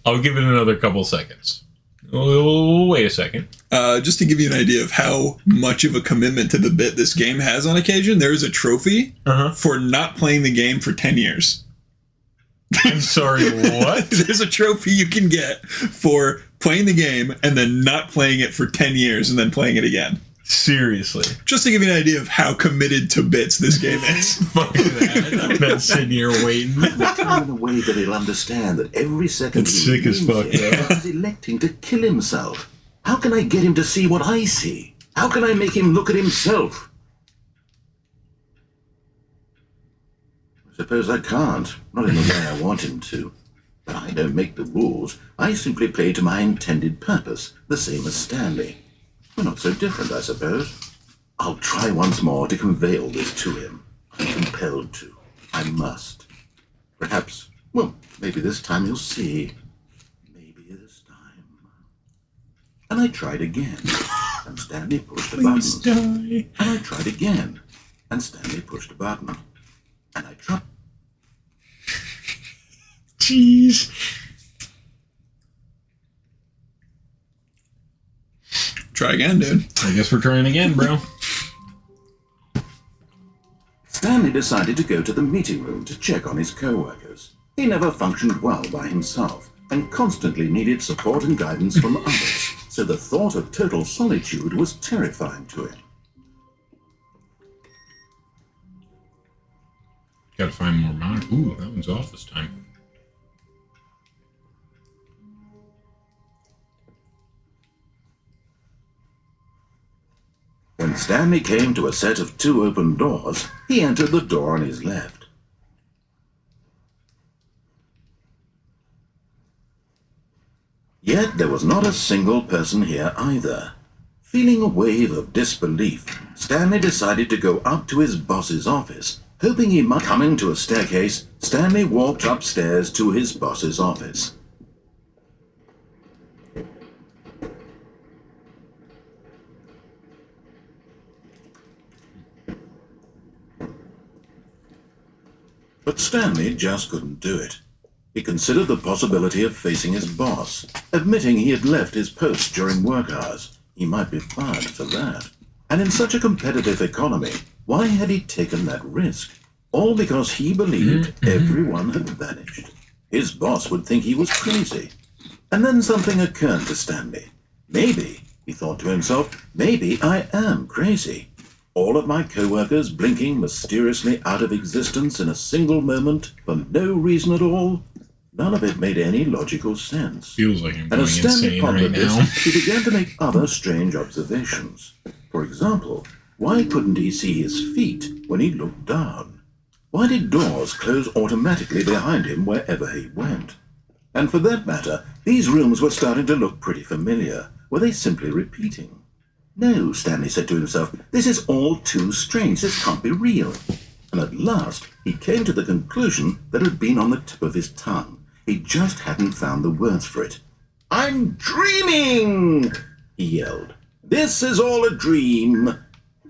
I'll give it another couple seconds. Oh, wait a second. Just to give you an idea of how much of a commitment to the bit this game has on occasion, there is a trophy for not playing the game for 10 years. I'm sorry, what? There's a trophy you can get for playing the game and then not playing it for 10 years and then playing it again. Seriously. Just to give you an idea of how committed to bits this game is. Fuck that. I'm not sitting here waiting. Tell him in a way that he'll understand that every second It's sick as fuck, he's electing to kill himself. How can I get him to see what I see? How can I make him look at himself? I suppose I can't, not in the way I want him to. But I don't make the rules. I simply play to my intended purpose, the same as Stanley. We're not so different, I suppose. I'll try once more to convey all this to him. I'm compelled to. I must. Perhaps, well, maybe this time he'll see. Maybe this time. And I tried again. And Stanley pushed a button. Please die. And I tried again. And Stanley pushed a button. And I tried. Jeez. Try again, dude. I guess we're trying again, bro. Stanley decided to go to the meeting room to check on his co-workers. He never functioned well by himself and constantly needed support and guidance from others, so the thought of total solitude was terrifying to him. Gotta find more mine. Ooh, that one's off this time. When Stanley came to a set of 2 open doors, he entered the door on his left. was not a single person here either. Feeling a wave of disbelief, Stanley decided to go up to his boss's office. Hoping he might coming to a staircase, Stanley walked upstairs to his boss's office. But Stanley just couldn't do it. He considered the possibility of facing his boss, admitting he had left his post during work hours. He might be fired for that. And in such a competitive economy, why had he taken that risk? All because he believed everyone had vanished. His boss would think he was crazy. And then something occurred to Stanley. Maybe, he thought to himself, maybe I am crazy. All of my co-workers blinking mysteriously out of existence in a single moment for no reason at all. None of it made any logical sense. Feels like I'm and as Stanley pondered now. this, he began to make other strange observations. For example, why couldn't he see his feet when he looked down? Why did doors close automatically behind him wherever he went? And for that matter, these rooms were starting to look pretty familiar. Were they simply repeating? No, Stanley said to himself, this is all too strange. This can't be real. And at last, he came to the conclusion that had been on the tip of his tongue. He just hadn't found the words for it. I'm dreaming, he yelled. This is all a dream.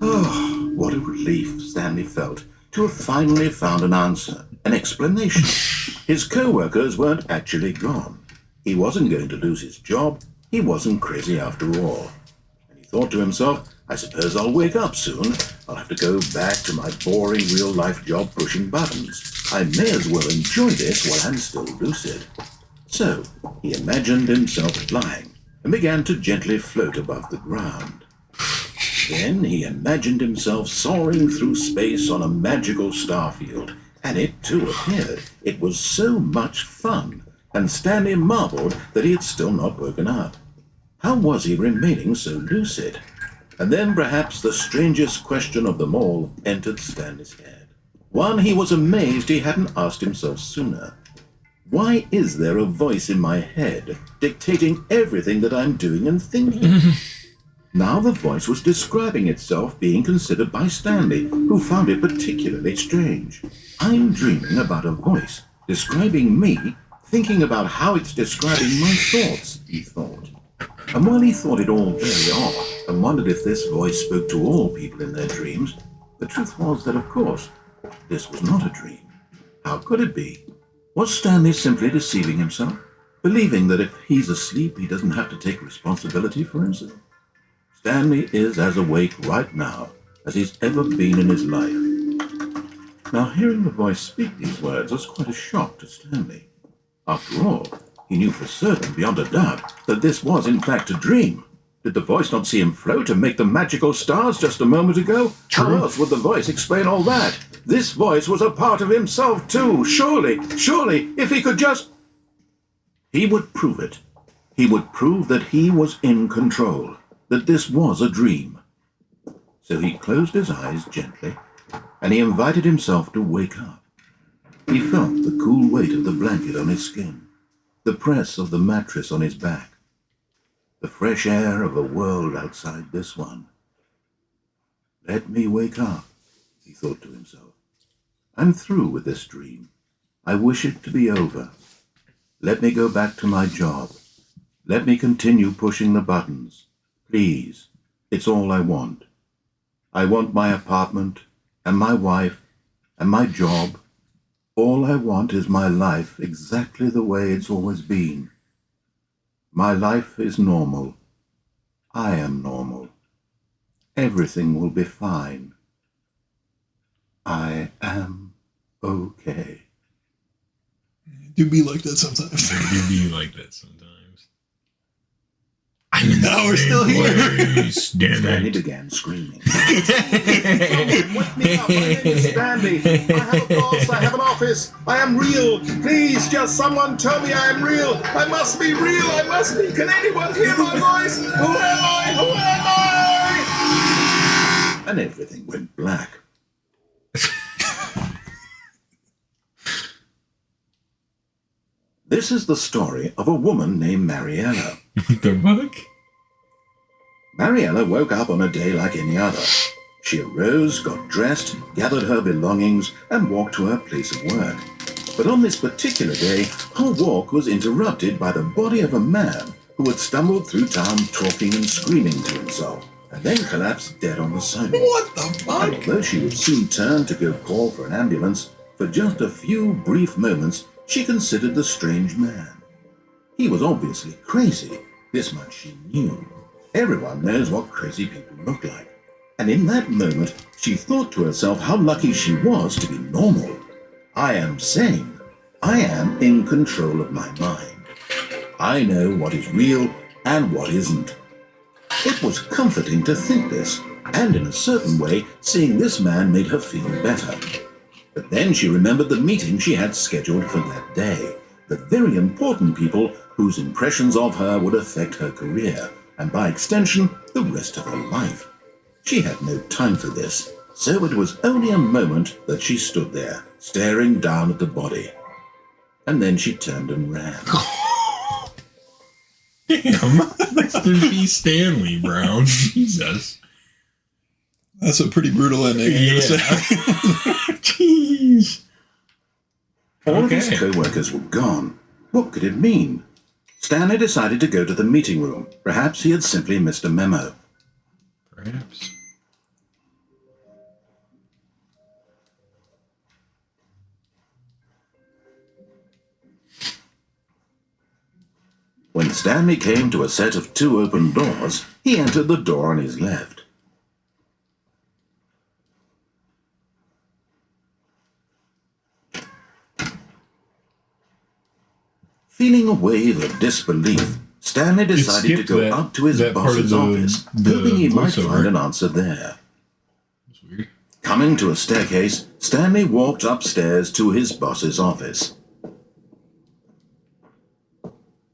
Oh, what a relief Stanley felt to have finally found an answer, an explanation. His co-workers weren't actually gone. He wasn't going to lose his job. He wasn't crazy after all. And he thought to himself, I suppose I'll wake up soon. I'll have to go back to my boring real-life job pushing buttons. I may as well enjoy this while I'm still lucid. So, he imagined himself flying and began to gently float above the ground. Then he imagined himself soaring through space on a magical starfield, and it too appeared. It was so much fun, and Stanley marveled that he had still not woken up. How was he remaining so lucid? And then perhaps the strangest question of them all entered Stanley's head. One he was amazed he hadn't asked himself sooner. Why is there a voice in my head dictating everything that I'm doing and thinking? Now the voice was describing itself being considered by Stanley, who found it particularly strange. I'm dreaming about a voice describing me, thinking about how it's describing my thoughts, he thought. And while he thought it all very odd and wondered if this voice spoke to all people in their dreams, the truth was that, of course, this was not a dream. How could it be? Was Stanley simply deceiving himself, believing that if he's asleep he doesn't have to take responsibility for himself? Stanley is as awake right now as he's ever been in his life. Now, hearing the voice speak these words was quite a shock to Stanley. After all, he knew for certain, beyond a doubt, that this was in fact a dream. Did the voice not see him float and make the magical stars just a moment ago? True. How else would the voice explain all that? This voice was a part of himself too. Surely, if he could just... He would prove it. He would prove that he was in control, that this was a dream. So he closed his eyes gently, and he invited himself to wake up. He felt the cool weight of the blanket on his skin, the press of the mattress on his back, the fresh air of a world outside this one. Let me wake up, he thought to himself. I'm through with this dream. I wish it to be over. Let me go back to my job. Let me continue pushing the buttons. Please, it's all I want. I want my apartment, and my wife, and my job. All I want is my life exactly the way it's always been. My life is normal. I am normal. Everything will be fine. I am okay. Do be like that sometimes. Do be like that sometimes. Now we're still here. Stanley began screaming. Wake me up! My name is Stanley. I have a boss. I have an office. I am real. Please, just someone tell me I am real. I must be real. I must be. Can anyone hear my voice? Who am I? Who am I? And everything went black. This is the story of a woman named Mariella. The fuck? Mariella woke up on a day like any other. She arose, got dressed, gathered her belongings, and walked to her place of work. But on this particular day, her walk was interrupted by the body of a man who had stumbled through town talking and screaming to himself, and then collapsed dead on the sidewalk. What the fuck? And although she would soon turn to go call for an ambulance, for just a few brief moments, she considered the strange man. He was obviously crazy. This much she knew. Everyone knows what crazy people look like. And in that moment, she thought to herself how lucky she was to be normal. I am sane. I am in control of my mind. I know what is real and what isn't. It was comforting to think this, and in a certain way, seeing this man made her feel better. But then she remembered the meeting she had scheduled for that day, the very important people whose impressions of her would affect her career, and by extension, the rest of her life. She had no time for this, so it was only a moment that she stood there, staring down at the body. And then she turned and ran. Damn, Mr. B. Stanley, bro. Jesus. That's a pretty brutal ending. Yeah. Jeez. All of his co-workers were gone. What could it mean? Stanley decided to go to the meeting room. Perhaps he had simply missed a memo. Perhaps. When Stanley came to a set of 2 open doors, he entered the door on his left. Feeling a wave of disbelief, Stanley decided to go up to his boss's office, hoping he might find an answer there. That's weird. Coming to a staircase, Stanley walked upstairs to his boss's office.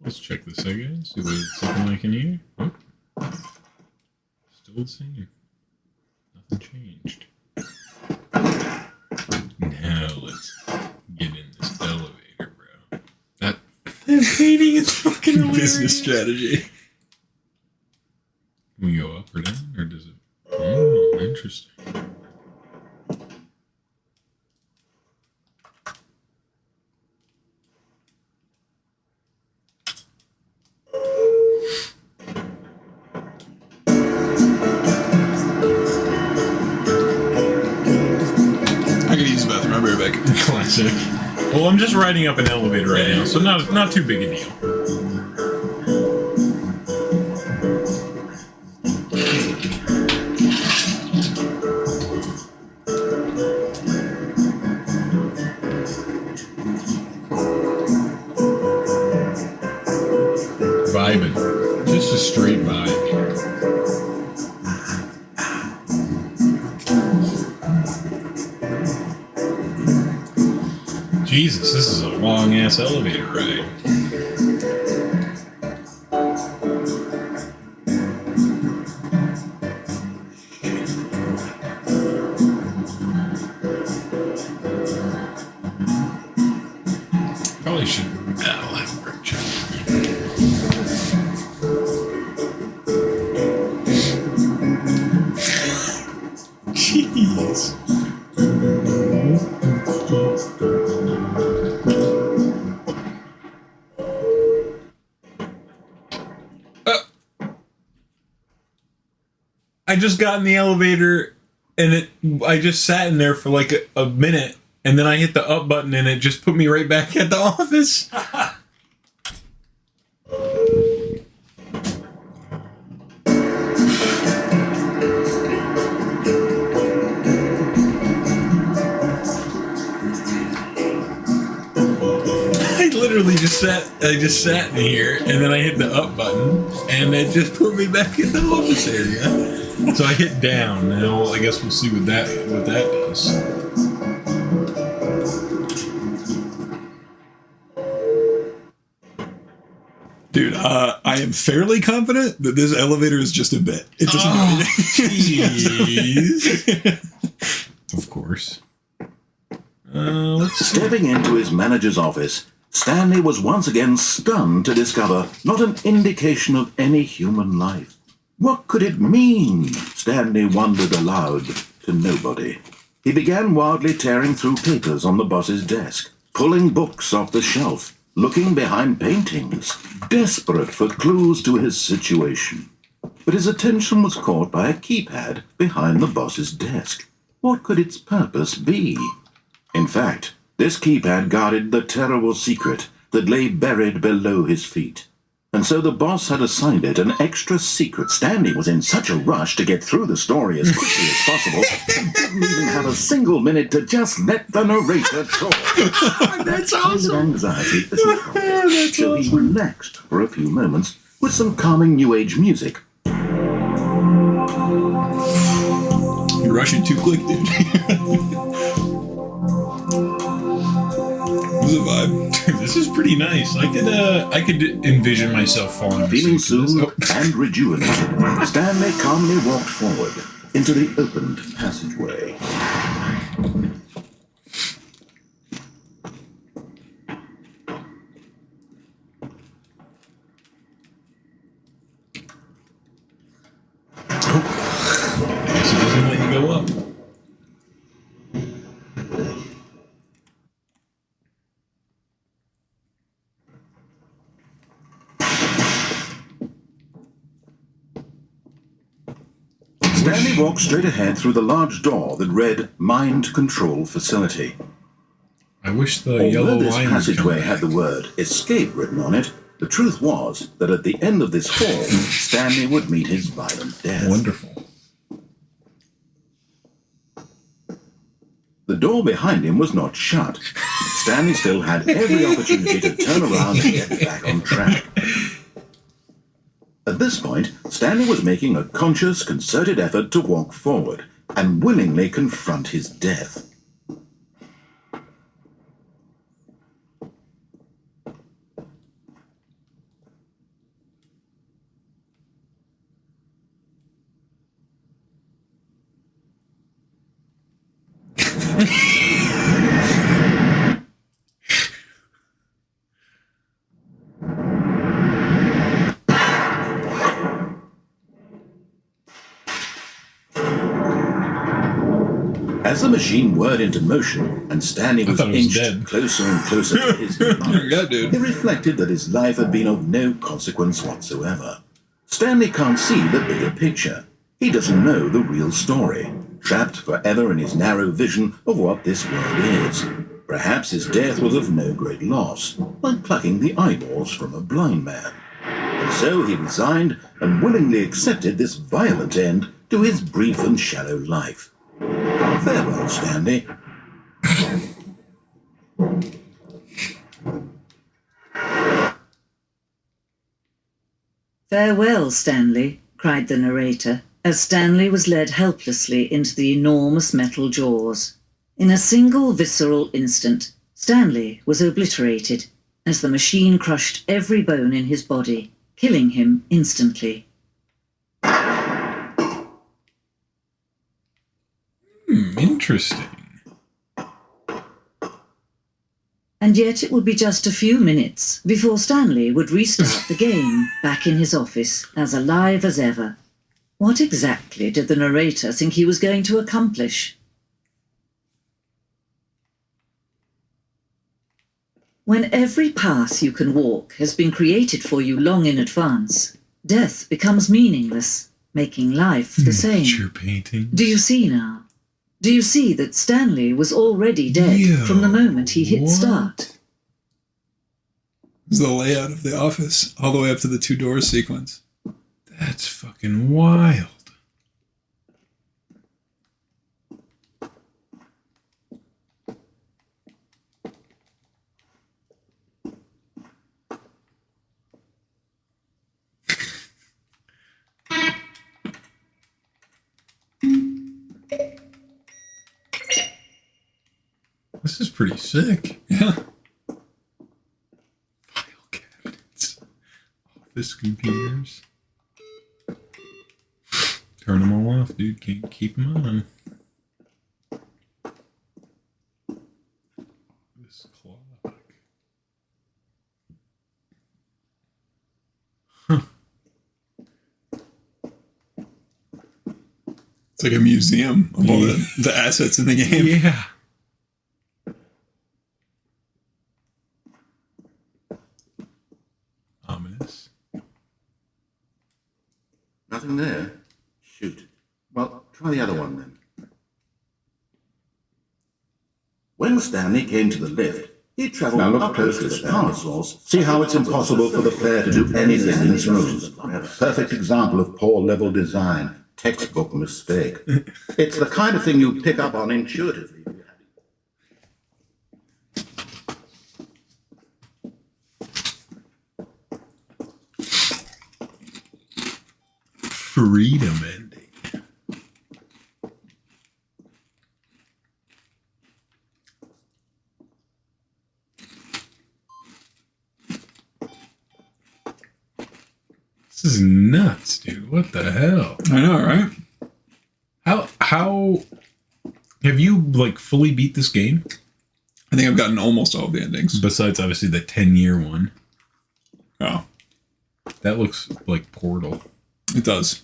Let's check this again. See what it's looking like in here. Oh. Still the same. Nothing changed. Now let's get in this elevator, bro. That painting is fucking hilarious. Business strategy. Can we go up or down, or does it? Oh, interesting. Classic. Well, I'm just riding up an elevator right now, so not too big a deal. Vibing. Just a straight vibe. Jesus, this is a long-ass elevator ride. Probably should... I'll have a quick check. Jeez. I just got in the elevator and I just sat in there for like a minute, and then I hit the up button and it just put me right back at the office. I just sat in here, and then I hit the up button, and it just put me back in the office area. So I hit down. Now I guess we'll see what that does. Dude, I am fairly confident that this elevator is just a bit. It doesn't do anything. Of course. Stepping into his manager's office, Stanley was once again stunned to discover not an indication of any human life. What could it mean? Stanley wondered aloud to nobody. He began wildly tearing through papers on the boss's desk, pulling books off the shelf, looking behind paintings, desperate for clues to his situation. But his attention was caught by a keypad behind the boss's desk. What could its purpose be? In fact, this keypad guarded the terrible secret that lay buried below his feet. And so the boss had assigned it an extra secret. Stanley was in such a rush to get through the story as quickly as possible, he didn't even have a single minute to just let the narrator talk. That's awesome. Anxiety as he talked, so he relaxed for a few moments with some calming New Age music. You're rushing too quick, dude. This is a vibe. This is pretty nice. I could envision myself falling asleep. Feeling soothed and rejuvenated, Stanley calmly walked forward into the opened passageway. I guess it doesn't let you go up. Stanley walked straight ahead through the large door that read Mind Control Facility. I wish the yellow Although this line passageway had the word Escape written on it, the truth was that at the end of this hall, Stanley would meet his violent death. Wonderful. The door behind him was not shut. Stanley still had every opportunity to turn around and get back on track. At this point, Stanley was making a conscious, concerted effort to walk forward and willingly confront his death. As the machine whirred into motion and Stanley was inched closer and closer to his demise, Yeah, dude. he reflected that his life had been of no consequence whatsoever. Stanley can't see the bigger picture. He doesn't know the real story, trapped forever in his narrow vision of what this world is. Perhaps his death was of no great loss, like plucking the eyeballs from a blind man. And so he resigned and willingly accepted this violent end to his brief and shallow life. Farewell, Stanley. Farewell, Stanley, cried the narrator, as Stanley was led helplessly into the enormous metal jaws. In a single visceral instant, Stanley was obliterated, as the machine crushed every bone in his body, killing him instantly. Interesting. And yet it would be just a few minutes before Stanley would restart the game back in his office, as alive as ever. What exactly did the narrator think he was going to accomplish? When every path you can walk has been created for you long in advance, death becomes meaningless, making life the same. Picture painting. Do you see now? Do you see that Stanley was already dead from the moment he hit start? This is the layout of the office, all the way up to the two doors sequence. That's fucking wild. This is pretty sick. Yeah. File cabinets. Office computers. Turn them all off, dude. Can't keep them on. This clock. It's like a museum of all the assets in the game. Yeah. Ominous. Nothing there? Shoot. Well, try the other one then. When Stanley came to the lift, he travelled up close to the power source. See how it's impossible for the player to do anything in this room. Perfect example of poor level design. Textbook mistake. It's the kind of thing you pick up on intuitively. Freedom ending. This is nuts, dude. What the hell? I know, right? How have you like fully beat this game? I think I've gotten almost all of the endings. Besides obviously the 10-year one. Oh. That looks like Portal. It does.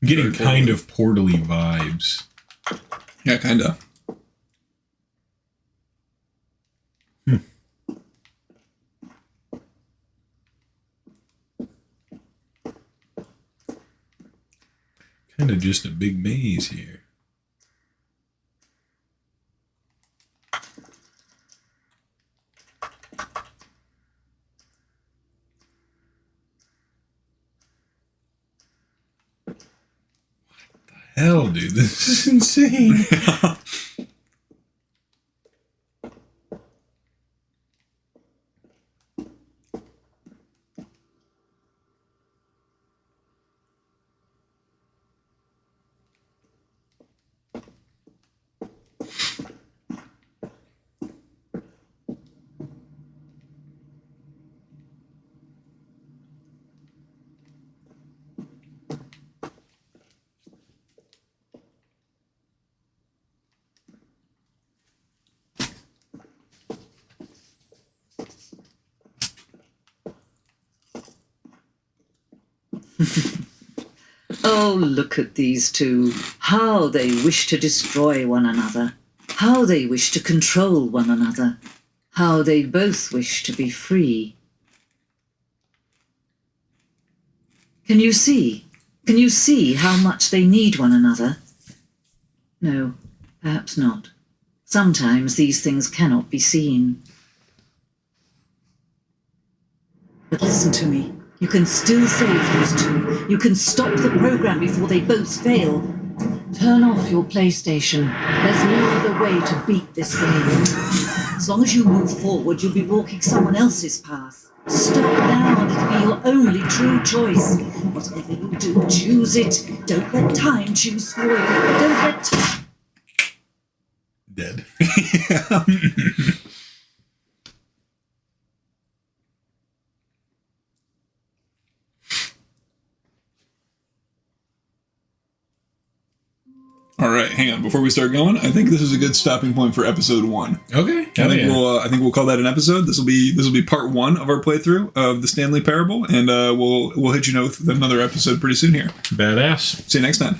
I'm getting kind of Portal-y vibes. Yeah, kinda. Kind of just a big maze here. What the hell, dude? This is insane. Oh, look at these two. How they wish to destroy one another. How they wish to control one another. How they both wish to be free. Can you see? Can you see how much they need one another? No, perhaps not. Sometimes these things cannot be seen. But listen to me. You can still save these two. You can stop the program before they both fail. Turn off your PlayStation. There's no other way to beat this game. As long as you move forward, you'll be walking someone else's path. Stop now and it'll be your only true choice. Whatever you do, choose it. Don't let time choose for you. Don't let time... Dead. All right, hang on. Before we start going, I think this is a good stopping point for episode 1. Okay. I think we'll call that an episode. This will be part 1 of our playthrough of the Stanley Parable, and we'll hit you with another episode pretty soon here. Badass. See you next time.